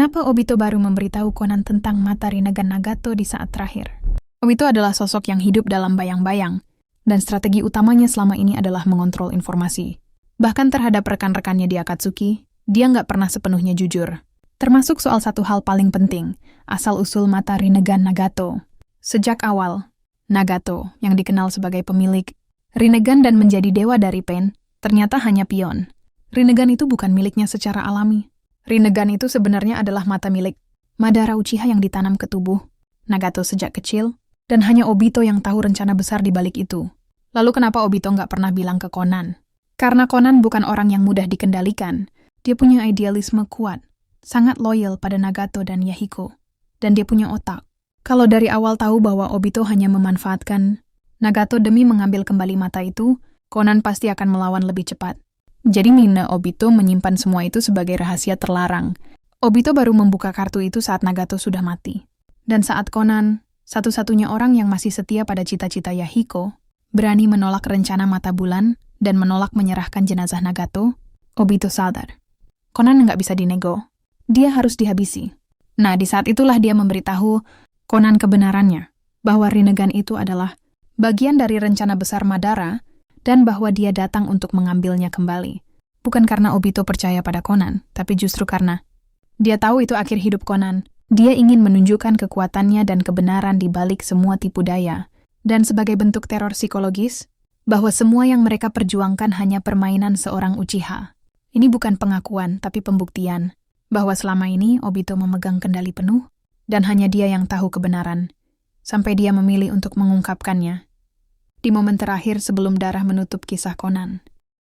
Kenapa Obito baru memberitahu Conan tentang mata Rinnegan Nagato di saat terakhir? Obito adalah sosok yang hidup dalam bayang-bayang, dan strategi utamanya selama ini adalah mengontrol informasi. Bahkan terhadap rekan-rekannya di Akatsuki, dia nggak pernah sepenuhnya jujur. Termasuk soal satu hal paling penting, asal-usul mata Rinnegan Nagato. Sejak awal, Nagato, yang dikenal sebagai pemilik Rinnegan dan menjadi dewa dari Pain, ternyata hanya pion. Rinnegan itu bukan miliknya secara alami. Rinnegan itu sebenarnya adalah mata milik Madara Uchiha yang ditanam ke tubuh Nagato sejak kecil, dan hanya Obito yang tahu rencana besar di balik itu. Lalu kenapa Obito nggak pernah bilang ke Conan? Karena Conan bukan orang yang mudah dikendalikan. Dia punya idealisme kuat, sangat loyal pada Nagato dan Yahiko, dan dia punya otak. Kalau dari awal tahu bahwa Obito hanya memanfaatkan Nagato demi mengambil kembali mata itu, Conan pasti akan melawan lebih cepat. Jadi Obito menyimpan semua itu sebagai rahasia terlarang. Obito baru membuka kartu itu saat Nagato sudah mati. Dan saat Conan, satu-satunya orang yang masih setia pada cita-cita Yahiko, berani menolak rencana mata bulan dan menolak menyerahkan jenazah Nagato, Obito sadar. Conan nggak bisa dinego. Dia harus dihabisi. Nah, di saat itulah dia memberitahu Conan kebenarannya, bahwa Rinnegan itu adalah bagian dari rencana besar Madara, dan bahwa dia datang untuk mengambilnya kembali. Bukan karena Obito percaya pada Conan, tapi justru karena dia tahu itu akhir hidup Conan. Dia ingin menunjukkan kekuatannya dan kebenaran di balik semua tipu daya. Dan sebagai bentuk teror psikologis, bahwa semua yang mereka perjuangkan hanya permainan seorang Uchiha. Ini bukan pengakuan, tapi pembuktian, bahwa selama ini Obito memegang kendali penuh, dan hanya dia yang tahu kebenaran, sampai dia memilih untuk mengungkapkannya. Di momen terakhir sebelum darah menutup kisah Conan.